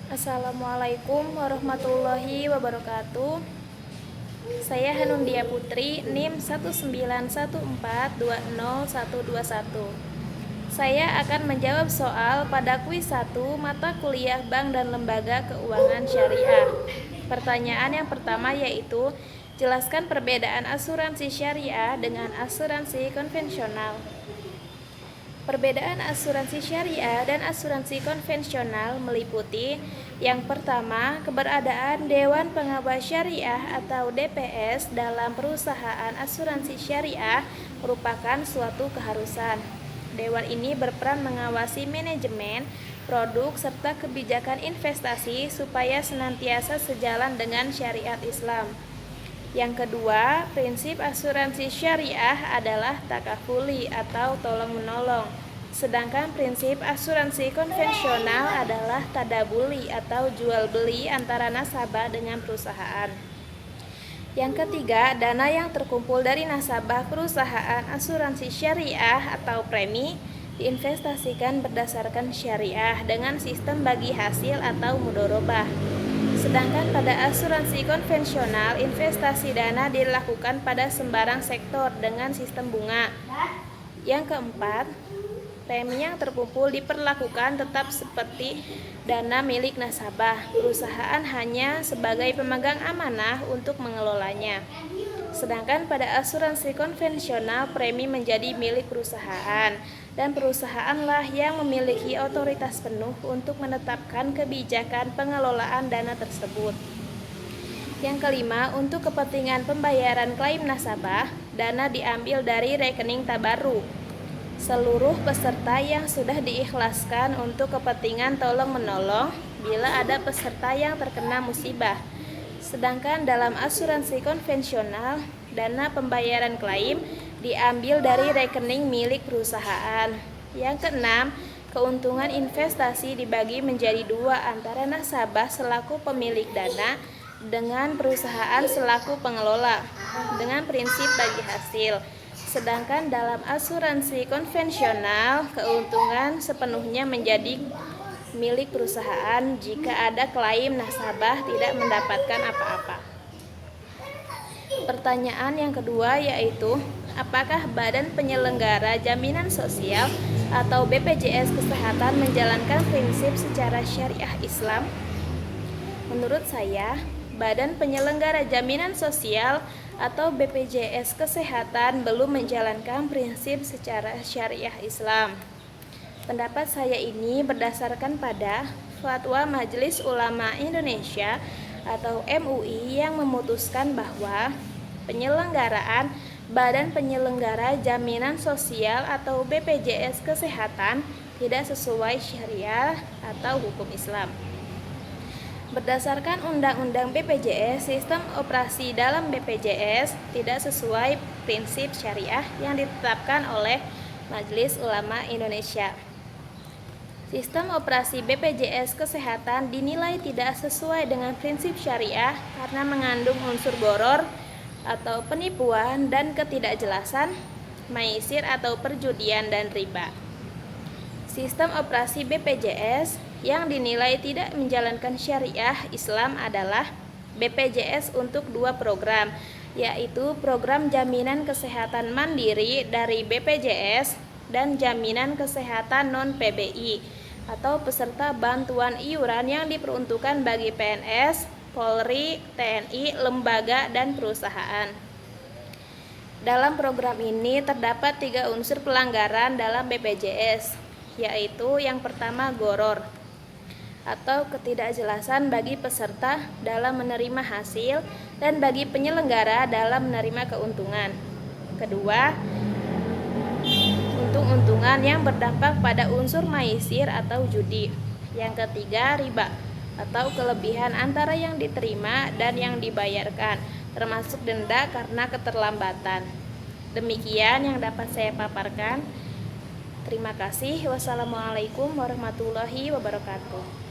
Assalamualaikum warahmatullahi wabarakatuh. Saya Hanundia Putri, NIM 191420121. Saya akan menjawab soal pada kuis 1 mata kuliah Bank dan Lembaga Keuangan Syariah. Pertanyaan yang pertama yaitu, jelaskan perbedaan asuransi syariah dengan asuransi konvensional. Perbedaan asuransi syariah dan asuransi konvensional meliputi yang pertama, keberadaan Dewan Pengawas Syariah atau DPS dalam perusahaan asuransi syariah merupakan suatu keharusan. Dewan ini berperan mengawasi manajemen, produk, serta kebijakan investasi supaya senantiasa sejalan dengan syariat Islam. Yang kedua, prinsip asuransi syariah adalah takafuli atau tolong-menolong, sedangkan prinsip asuransi konvensional adalah tadabuli atau jual-beli antara nasabah dengan perusahaan. Yang ketiga, dana yang terkumpul dari nasabah perusahaan asuransi syariah atau premi diinvestasikan berdasarkan syariah dengan sistem bagi hasil atau mudorobah. Sedangkan pada asuransi konvensional, investasi dana dilakukan pada sembarang sektor dengan sistem bunga. Yang keempat, premi yang terkumpul diperlakukan tetap seperti dana milik nasabah. Perusahaan hanya sebagai pemegang amanah untuk mengelolanya. Sedangkan pada asuransi konvensional, premi menjadi milik perusahaan, dan perusahaanlah yang memiliki otoritas penuh untuk menetapkan kebijakan pengelolaan dana tersebut. Yang kelima, untuk kepentingan pembayaran klaim nasabah, dana diambil dari rekening tabarruk seluruh peserta yang sudah diikhlaskan untuk kepentingan tolong-menolong bila ada peserta yang terkena musibah. Sedangkan dalam asuransi konvensional, dana pembayaran klaim diambil dari rekening milik perusahaan. Yang keenam, keuntungan investasi dibagi menjadi dua antara nasabah selaku pemilik dana dengan perusahaan selaku pengelola dengan prinsip bagi hasil. Sedangkan dalam asuransi konvensional, keuntungan sepenuhnya menjadi milik perusahaan jika ada klaim nasabah tidak mendapatkan apa-apa. Pertanyaan yang kedua yaitu, apakah Badan Penyelenggara Jaminan Sosial atau BPJS Kesehatan menjalankan prinsip secara syariah Islam? Menurut saya, Badan Penyelenggara Jaminan Sosial atau BPJS Kesehatan belum menjalankan prinsip secara syariah Islam. Pendapat saya ini berdasarkan pada Fatwa Majelis Ulama Indonesia atau MUI yang memutuskan bahwa penyelenggaraan Badan Penyelenggara Jaminan Sosial atau BPJS Kesehatan tidak sesuai syariah atau hukum Islam. Berdasarkan Undang-Undang BPJS, sistem operasi dalam BPJS tidak sesuai prinsip syariah yang ditetapkan oleh Majelis Ulama Indonesia. Sistem operasi BPJS Kesehatan dinilai tidak sesuai dengan prinsip syariah karena mengandung unsur gharar atau penipuan dan ketidakjelasan, maisir atau perjudian dan riba. Sistem operasi BPJS yang dinilai tidak menjalankan syariah Islam adalah BPJS untuk dua program, yaitu program jaminan kesehatan mandiri dari BPJS dan jaminan kesehatan non-PBI atau peserta bantuan iuran yang diperuntukkan bagi PNS, Polri, TNI, lembaga, dan perusahaan. Dalam program ini terdapat 3 unsur pelanggaran dalam BPJS, yaitu yang pertama gharar atau ketidakjelasan bagi peserta dalam menerima hasil dan bagi penyelenggara dalam menerima keuntungan. Kedua, untung-untungan yang berdampak pada unsur maisir atau judi. Yang ketiga, riba atau kelebihan antara yang diterima dan yang dibayarkan, termasuk denda karena keterlambatan. Demikian yang dapat saya paparkan. Terima kasih. Wassalamualaikum warahmatullahi wabarakatuh.